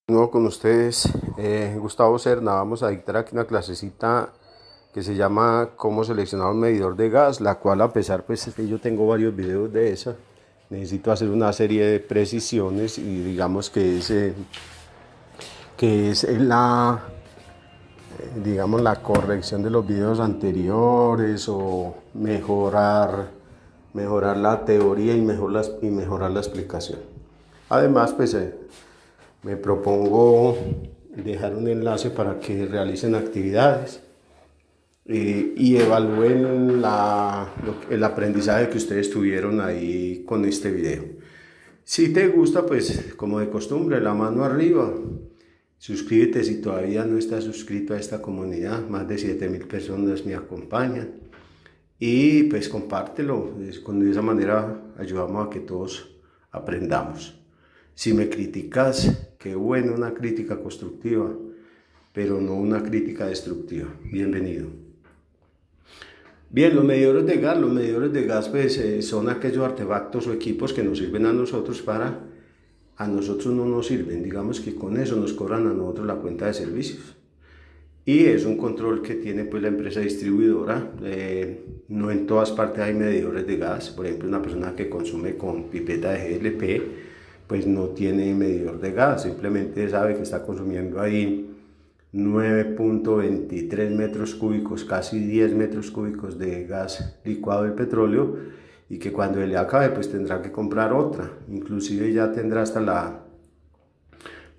Nuevo con ustedes, Gustavo Serna. Vamos a dictar aquí una clasecita que se llama cómo seleccionar un medidor de gas, la cual, a pesar pues que yo tengo varios videos de esa, necesito hacer una serie de precisiones y digamos que es digamos, la corrección de los videos anteriores o mejorar la teoría y mejorar la explicación. Además, pues me propongo dejar un enlace para que realicen actividades y evalúen el aprendizaje que ustedes tuvieron ahí con este video. Si te gusta, pues como de costumbre, la mano arriba. Suscríbete si todavía no estás suscrito a esta comunidad. Más de 7.000 personas me acompañan. Y pues compártelo. De esa manera ayudamos a que todos aprendamos. Si me criticas, qué bueno, una crítica constructiva, pero no una crítica destructiva. Bienvenido. Bien, los medidores de gas pues, son aquellos artefactos o equipos que nos sirven a nosotros a nosotros no nos sirven. Digamos que con eso nos cobran a nosotros la cuenta de servicios. Y es un control que tiene pues la empresa distribuidora. No en todas partes hay medidores de gas. Por ejemplo, una persona que consume con pipeta de GLP, pues no tiene medidor de gas. Simplemente sabe que está consumiendo ahí 9.23 metros cúbicos, casi 10 metros cúbicos de gas licuado del petróleo, y que cuando él le acabe pues tendrá que comprar otra. Inclusive ya tendrá hasta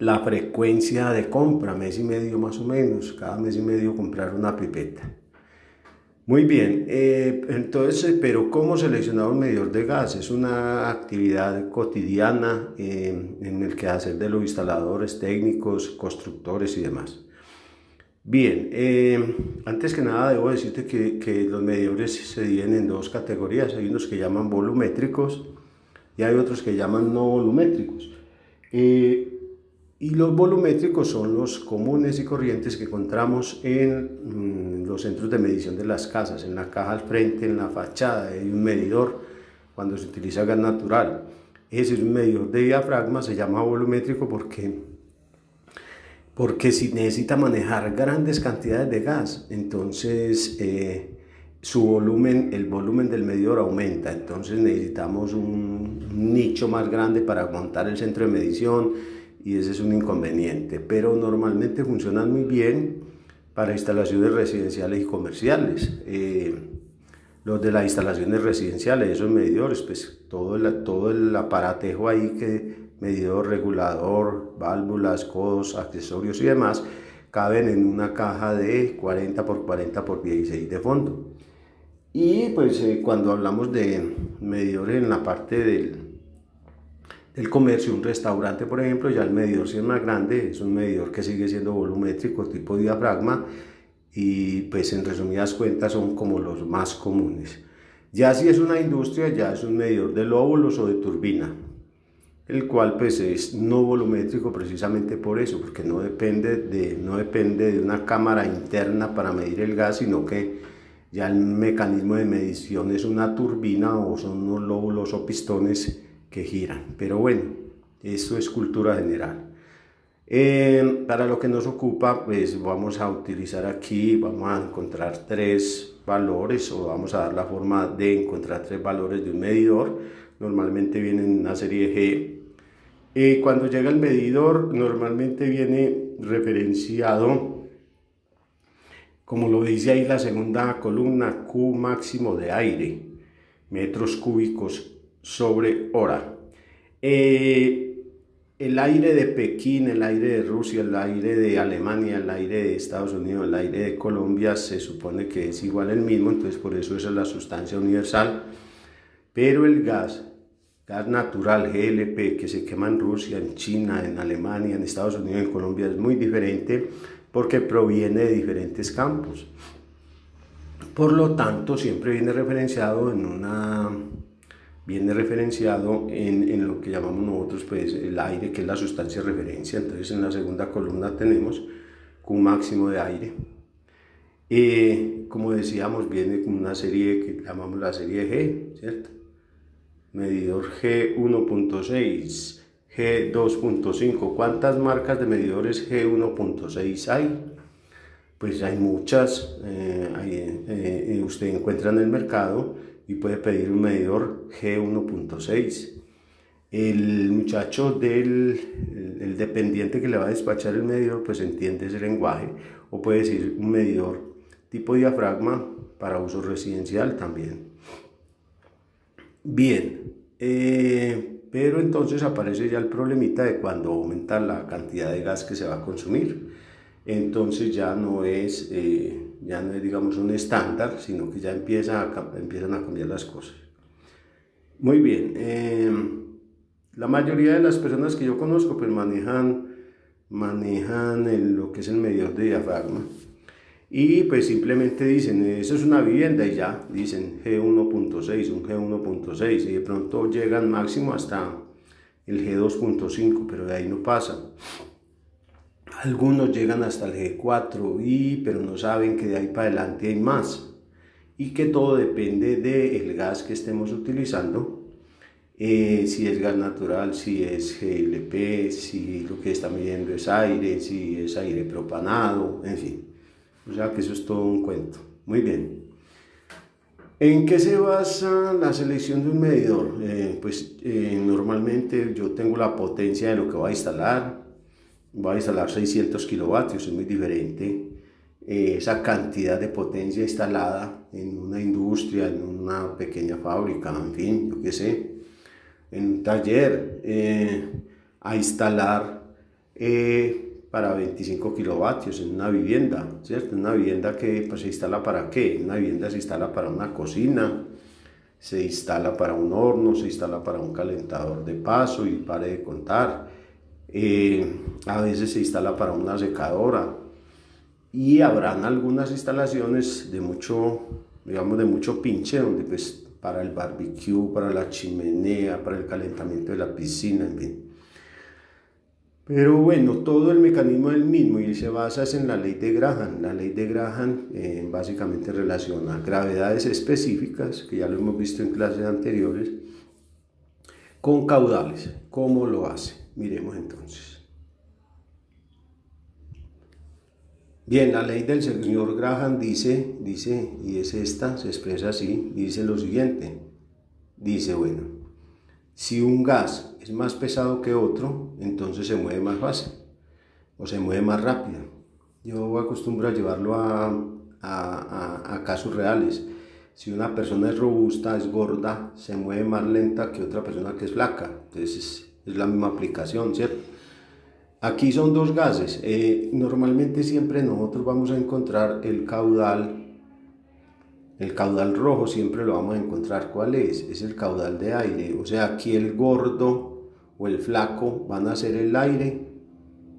la frecuencia de compra, mes y medio más o menos, cada mes y medio comprar una pipeta. Muy bien, entonces, pero ¿cómo seleccionar un medidor de gas? Es una actividad cotidiana en el que hacer de los instaladores, técnicos, constructores y demás. Bien, antes que nada debo decirte que los medidores se dividen en dos categorías. Hay unos que llaman volumétricos y hay otros que llaman no volumétricos. Y los volumétricos son los comunes y corrientes que encontramos en los centros de medición de las casas. En la caja al frente, en la fachada, hay un medidor cuando se utiliza gas natural. Ese es un medidor de diafragma, se llama volumétrico porque si necesita manejar grandes cantidades de gas, entonces el volumen del medidor aumenta. Entonces necesitamos un nicho más grande para montar el centro de medición y ese es un inconveniente. Pero normalmente funcionan muy bien para instalaciones residenciales y comerciales. Los de las instalaciones residenciales, esos medidores, pues todo el aparatejo ahí, que medidor, regulador, válvulas, codos, accesorios y demás, caben en una caja de 40 por 40 por 16 de fondo. Y pues cuando hablamos de medidores en la parte del comercio, un restaurante por ejemplo, ya el medidor si es más grande, es un medidor que sigue siendo volumétrico tipo diafragma, y pues en resumidas cuentas son como los más comunes. Ya si es una industria, ya es un medidor de lóbulos o de turbina, el cual pues es no volumétrico precisamente por eso, porque no depende de una cámara interna para medir el gas, sino que ya el mecanismo de medición es una turbina o son unos lóbulos o pistones que giran. Pero bueno, eso es cultura general. Para lo que nos ocupa, pues vamos a utilizar aquí, vamos a encontrar tres valores, o vamos a dar la forma de encontrar tres valores de un medidor. Normalmente viene en una serie G. Cuando llega el medidor, normalmente viene referenciado, como lo dice ahí la segunda columna, Q máximo de aire, metros cúbicos sobre hora. El aire de Pekín, el aire de Rusia, el aire de Alemania, el aire de Estados Unidos, el aire de Colombia se supone que es igual el mismo, entonces por eso esa es la sustancia universal. Pero el gas natural GLP que se quema en Rusia, en China, en Alemania, en Estados Unidos, en Colombia, es muy diferente porque proviene de diferentes campos. Por lo tanto, siempre viene referenciado en lo que llamamos nosotros pues el aire, que es la sustancia de referencia. Entonces en la segunda columna tenemos Q máximo de aire. Como decíamos, viene con una serie que llamamos la serie G, ¿cierto? Medidor G 1.6, G2.5. ¿Cuántas marcas de medidores G1.6 hay? Pues hay muchas. Usted encuentra en el mercado y puede pedir un medidor G1.6. El muchacho el dependiente que le va a despachar el medidor pues entiende ese lenguaje, o puede decir un medidor tipo diafragma para uso residencial también. Bien, pero entonces aparece ya el problemita de cuando aumenta la cantidad de gas que se va a consumir. Entonces ya no es digamos un estándar, sino que ya empiezan a cambiar las cosas. Muy bien, la mayoría de las personas que yo conozco pues manejan lo que es el medidor de diafragma, y pues simplemente dicen, eso es una vivienda, y ya dicen G1.6, un G1.6, y de pronto llegan máximo hasta el G2.5, pero de ahí no pasa. Algunos llegan hasta el G4, pero no saben que de ahí para adelante hay más, y que todo depende del gas que estemos utilizando. Si es gas natural, si es GLP, si lo que está midiendo es aire, si es aire propanado, en fin. O sea que eso es todo un cuento. Muy bien. ¿En qué se basa la selección de un medidor? Normalmente yo tengo la potencia de lo que voy a instalar. Voy a instalar 600 kilovatios, es muy diferente esa cantidad de potencia instalada en una industria, en una pequeña fábrica, en fin, yo qué sé, en un taller, a instalar para 25 kilovatios en una vivienda, ¿cierto? Una vivienda que pues, se instala para ¿qué? Una vivienda se instala para una cocina, se instala para un horno, se instala para un calentador de paso y pare de contar. A veces se instala para una secadora, y habrán algunas instalaciones de mucho, digamos, de mucho pinche, donde pues para el barbecue, para la chimenea, para el calentamiento de la piscina, en fin. Pero bueno, todo el mecanismo es el mismo y se basa en la ley de Graham. La ley de Graham básicamente relaciona gravedades específicas, que ya lo hemos visto en clases anteriores, con caudales. ¿Cómo lo hace? Miremos entonces. Bien, la ley del señor Graham dice, y es esta, se expresa así, dice lo siguiente. Dice, bueno, si un gas es más pesado que otro, entonces se mueve más fácil o se mueve más rápido. Yo acostumbro a llevarlo a casos reales. Si una persona es robusta, es gorda, se mueve más lenta que otra persona que es flaca. Entonces es la misma aplicación, ¿cierto? Aquí son dos gases. Normalmente siempre nosotros vamos a encontrar el caudal rojo, siempre lo vamos a encontrar. ¿Cuál es? Es el caudal de aire. O sea, aquí el gordo o el flaco van a ser el aire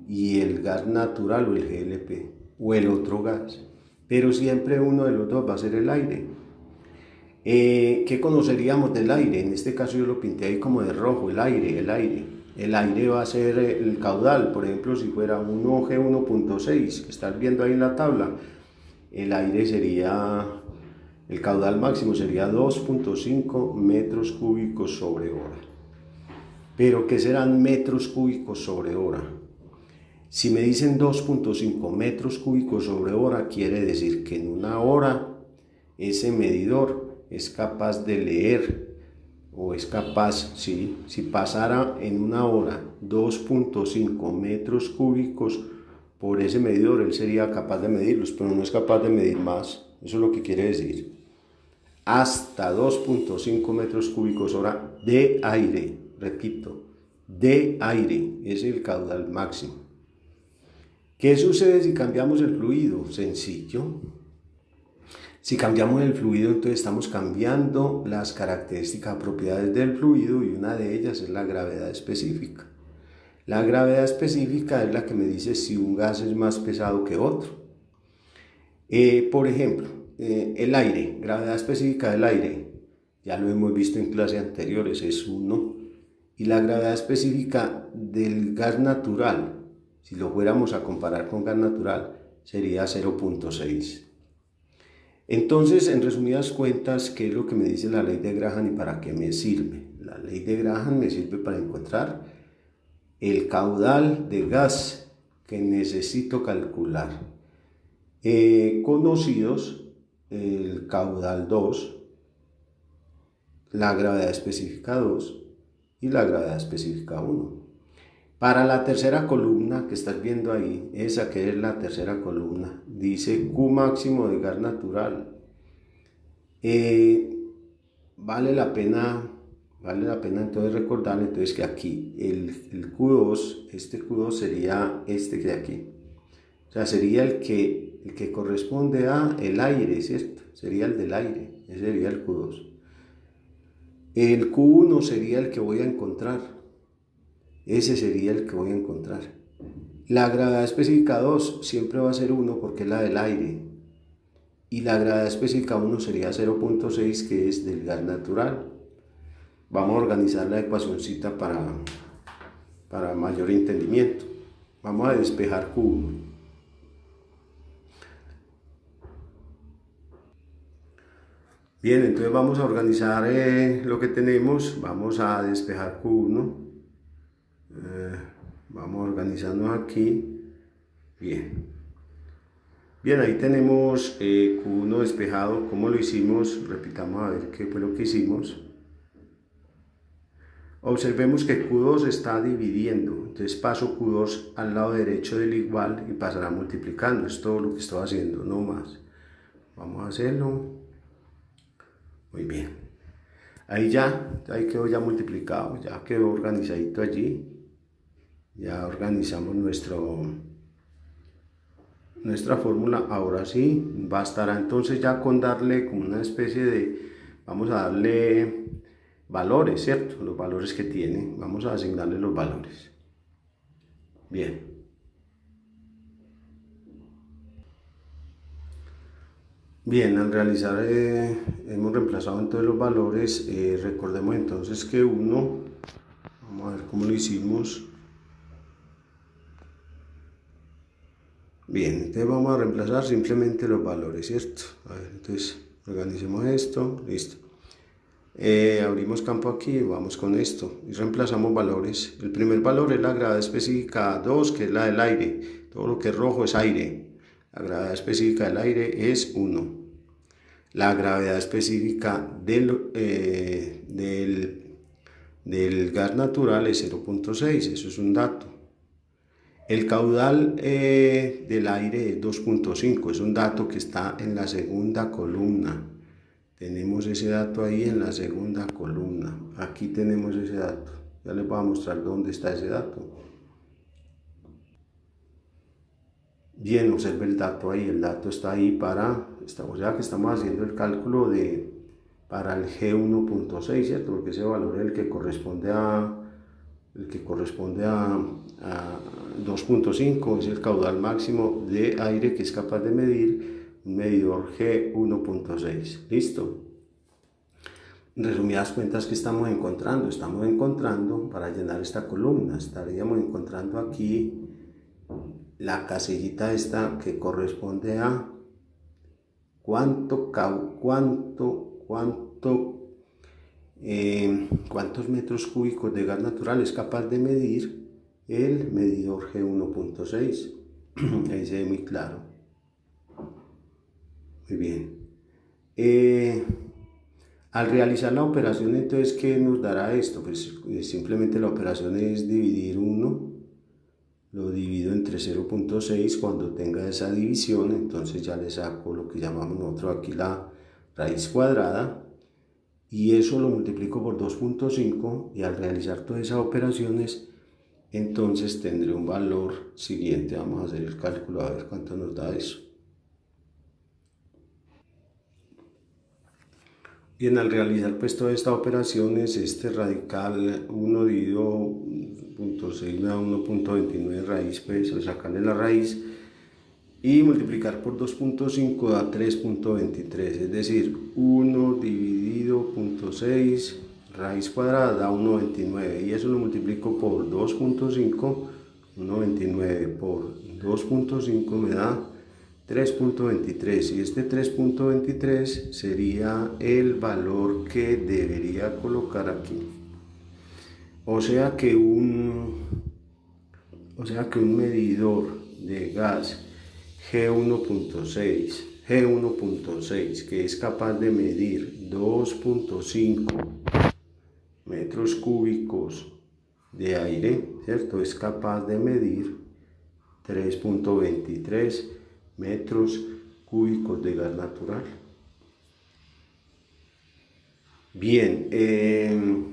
y el gas natural o el GLP o el otro gas. Pero siempre uno de los dos va a ser el aire. ¿Qué conoceríamos del aire? En este caso yo lo pinté ahí como de rojo, el aire. El aire va a ser el caudal. Por ejemplo, si fuera un G1.6 que estás viendo ahí en la tabla, el aire sería, el caudal máximo sería 2.5 metros cúbicos sobre hora. Pero ¿qué serán metros cúbicos sobre hora? Si me dicen 2.5 metros cúbicos sobre hora, quiere decir que en una hora ese medidor es capaz de leer, o es capaz, sí, si pasara en una hora 2.5 metros cúbicos por ese medidor, él sería capaz de medirlos, pero no es capaz de medir más. Eso es lo que quiere decir. Hasta 2.5 metros cúbicos hora de aire, repito, de aire, es el caudal máximo. ¿Qué sucede si cambiamos el fluido? Sencillo. Si cambiamos el fluido, entonces estamos cambiando las características, propiedades del fluido, y una de ellas es la gravedad específica. La gravedad específica es la que me dice si un gas es más pesado que otro. Por ejemplo, el aire, gravedad específica del aire, ya lo hemos visto en clases anteriores, es 1. Y la gravedad específica del gas natural, si lo fuéramos a comparar con gas natural, sería 0.6. Entonces, en resumidas cuentas, ¿qué es lo que me dice la ley de Graham y para qué me sirve? La ley de Graham me sirve para encontrar el caudal de gas que necesito calcular. Conocidos el caudal 2, la gravedad específica 2 y la gravedad específica 1. Para la tercera columna que estás viendo ahí, esa que es la tercera columna, dice Q máximo de gas natural. Vale la pena entonces recordar entonces que aquí el Q2, este Q2 sería este de aquí. O sea, sería el que corresponde a el aire, ¿cierto? Sería el del aire, ese sería el Q2. El Q1 sería el que voy a encontrar. Ese sería el que voy a encontrar. La gravedad específica 2 siempre va a ser 1 porque es la del aire. Y la gravedad específica 1 sería 0.6, que es del gas natural. Vamos a organizar la ecuacióncita para mayor entendimiento. Vamos a despejar Q1. Bien, entonces vamos a organizar lo que tenemos. Vamos a despejar Q1. Vamos organizando aquí. Bien, ahí tenemos Q1 despejado. ¿Cómo lo hicimos? Repitamos a ver qué fue lo que hicimos. Observemos que Q2 está dividiendo, entonces paso Q2 al lado derecho del igual y pasará multiplicando. Es todo lo que estoy haciendo, no más. Vamos a hacerlo. Muy bien. Ahí quedó ya multiplicado, ya quedó organizadito allí. Ya organizamos nuestra fórmula. Ahora sí, bastará entonces ya con darle como una especie de, vamos a darle valores, ¿cierto? Los valores que tiene, vamos a asignarle los valores. Bien. Bien, al realizar, hemos reemplazado entonces los valores. Recordemos entonces que 1, vamos a ver cómo lo hicimos. Bien, entonces vamos a reemplazar simplemente los valores, ¿cierto? A ver, entonces organicemos esto, listo. Abrimos campo aquí, vamos con esto y reemplazamos valores. El primer valor es la gravedad específica 2, que es la del aire. Todo lo que es rojo es aire. La gravedad específica del aire es 1. La gravedad específica del gas natural es 0.6, eso es un dato. El caudal del aire es 2.5, es un dato que está en la segunda columna. Tenemos ese dato ahí en la segunda columna. Aquí tenemos ese dato. Ya les voy a mostrar dónde está ese dato. Bien, observe el dato ahí. El dato está ahí o sea que estamos haciendo el cálculo para el G1.6, ¿cierto? Porque ese valor es el que corresponde a 2.5, es el caudal máximo de aire que es capaz de medir un medidor G1.6. ¿Listo? En resumidas cuentas, ¿qué estamos encontrando? Estamos encontrando, para llenar esta columna, estaríamos encontrando aquí la casillita esta que corresponde a cuántos metros cúbicos de gas natural es capaz de medir el medidor G1.6. Ahí se ve muy claro. Muy bien. Al realizar la operación, entonces, ¿qué nos dará esto? Pues simplemente la operación es dividir 1. Lo divido entre 0.6. Cuando tenga esa división, entonces ya le saco lo que llamamos nosotros aquí la raíz cuadrada. Y eso lo multiplico por 2.5 y al realizar todas esas operaciones, entonces tendré un valor siguiente. Vamos a hacer el cálculo a ver cuánto nos da eso. Bien, al realizar pues todas estas operaciones, este radical 1 dividido 0.6 me da 1.29 raíz, pues al sacarle la raíz y multiplicar por 2.5 da 3.23, es decir, 1 dividido 0.6 raíz cuadrada da 1.29 y eso lo multiplico por 2.5, 1.29 por 2.5 me da 3.23 y este 3.23 sería el valor que debería colocar aquí. O sea que un O sea que un medidor de gas G1.6, que es capaz de medir 2.5 metros cúbicos de aire, ¿cierto? Es capaz de medir 3.23 metros cúbicos de gas natural. Bien,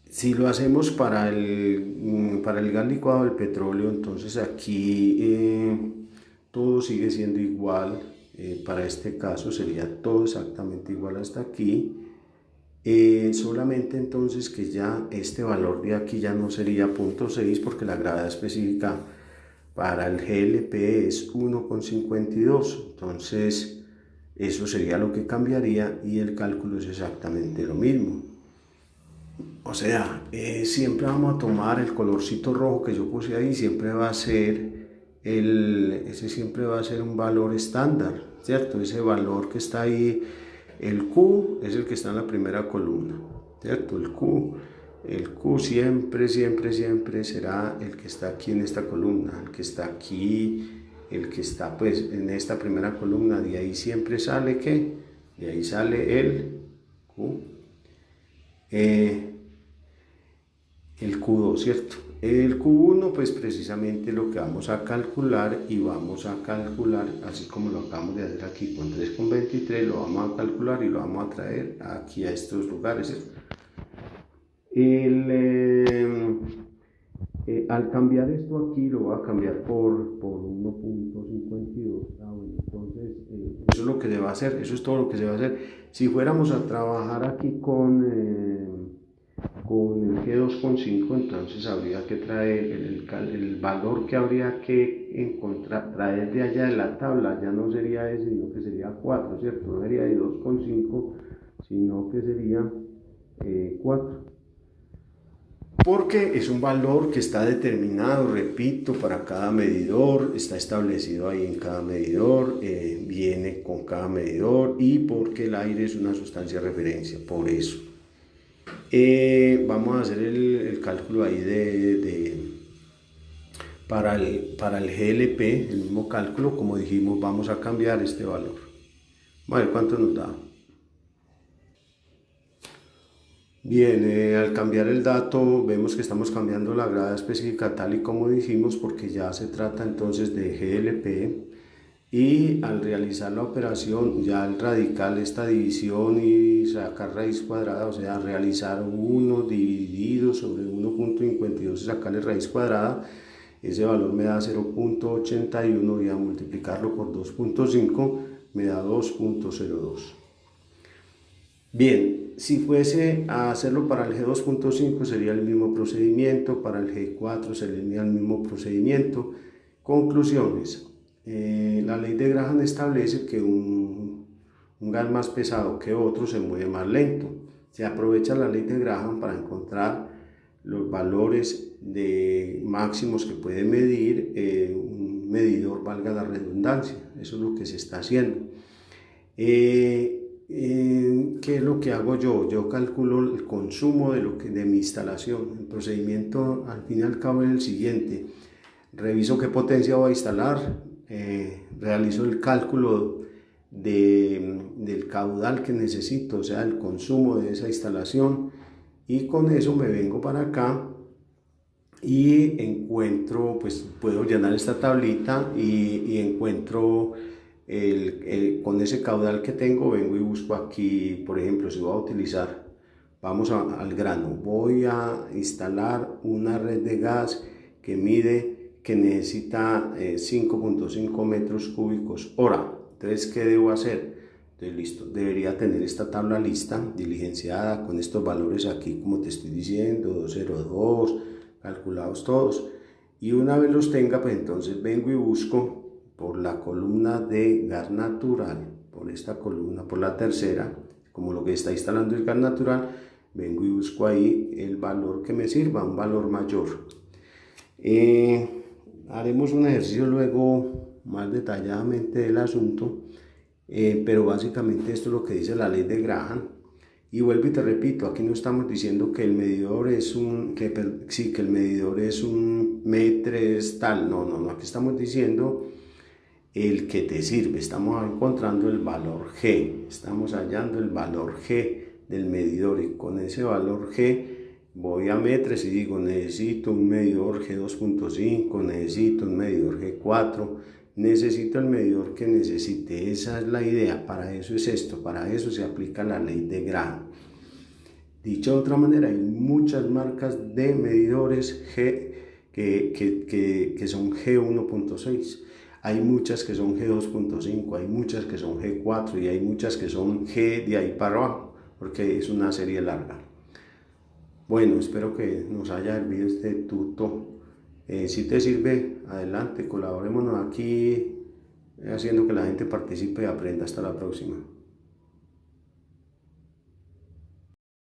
si lo hacemos para el gas licuado del petróleo, entonces aquí todo sigue siendo igual. Para este caso sería todo exactamente igual hasta aquí. Solamente entonces que ya este valor de aquí ya no sería 0.6 porque la gravedad específica para el GLP es 1,52. Entonces eso sería lo que cambiaría y el cálculo es exactamente lo mismo. O sea, siempre vamos a tomar el colorcito rojo que yo puse ahí, siempre va a ser ese siempre va a ser un valor estándar, ¿cierto? Ese valor que está ahí, el Q es el que está en la primera columna, ¿cierto? El Q siempre será el que está aquí en esta columna, el que está aquí, el que está pues en esta primera columna, de ahí siempre sale ¿qué? De ahí sale el Q. El Q2, ¿cierto? El Q1 pues precisamente lo que vamos a calcular y vamos a calcular, así como lo acabamos de hacer aquí con 3,23, lo vamos a calcular y lo vamos a traer aquí a estos lugares, ¿cierto? Al cambiar esto aquí lo voy a cambiar por 1.52. Bueno, entonces eso es lo que se va a hacer, eso es todo lo que se va a hacer. Si fuéramos a trabajar aquí con el G2.5, entonces habría que traer el valor que habría que encontrar, traer de allá de la tabla, ya no sería ese, sino que sería 4, ¿cierto? No sería de 2.5, sino que sería 4. Porque es un valor que está determinado, repito, para cada medidor, está establecido ahí en cada medidor, viene con cada medidor y porque el aire es una sustancia de referencia, por eso. Vamos a hacer el cálculo ahí para el GLP, el mismo cálculo, como dijimos, vamos a cambiar este valor. Vamos a ver cuánto nos da. Bien, al cambiar el dato vemos que estamos cambiando la gravedad específica tal y como dijimos porque ya se trata entonces de GLP y al realizar la operación ya al radical esta división y sacar raíz cuadrada, o sea realizar 1 dividido sobre 1.52 y sacarle raíz cuadrada, ese valor me da 0.81 y a multiplicarlo por 2.5 me da 2.02. Bien, si fuese a hacerlo para el G2.5 sería el mismo procedimiento, para el G4 sería el mismo procedimiento. Conclusiones. La ley de Graham establece que un gas más pesado que otro se mueve más lento. Se aprovecha la ley de Graham para encontrar los valores de máximos que puede medir un medidor, valga la redundancia. Eso es lo que se está haciendo. ¿Qué es lo que hago yo? Yo calculo el consumo de mi instalación. El procedimiento al fin y al cabo es el siguiente. Reviso qué potencia voy a instalar, realizo el cálculo del caudal que necesito, o sea, el consumo de esa instalación y con eso me vengo para acá y encuentro, pues puedo llenar esta tablita y encuentro con ese caudal que tengo, vengo y busco aquí, por ejemplo, si voy a utilizar, vamos al grano, voy a instalar una red de gas que necesita 5.5 metros cúbicos hora. Entonces, ¿qué debo hacer? Entonces, listo, debería tener esta tabla lista, diligenciada, con estos valores aquí, como te estoy diciendo, 202, calculados todos. Y una vez los tenga, pues entonces vengo y busco por la columna de gas natural, por esta columna, por la tercera, como lo que está instalando el gas natural, vengo y busco ahí el valor que me sirva, un valor mayor. Haremos un ejercicio luego más detalladamente del asunto, pero básicamente esto es lo que dice la ley de Graham, Y vuelvo y te repito, aquí no estamos diciendo que el medidor es que el medidor es un metres tal, no, aquí estamos diciendo el que te sirve, estamos encontrando el valor G, estamos hallando el valor G del medidor y con ese valor G voy a metres y digo necesito un medidor G2.5, necesito un medidor G4, necesito el medidor que necesite. Esa es la idea, para eso es esto, para eso se aplica la ley de Graham. Dicho de otra manera, hay muchas marcas de medidores G que son G1.6, hay muchas que son G2.5, hay muchas que son G4 y hay muchas que son G de ahí para abajo, porque es una serie larga. Bueno, espero que nos haya servido este tuto. Si te sirve, adelante, colaborémonos aquí haciendo que la gente participe y aprenda. Hasta la próxima.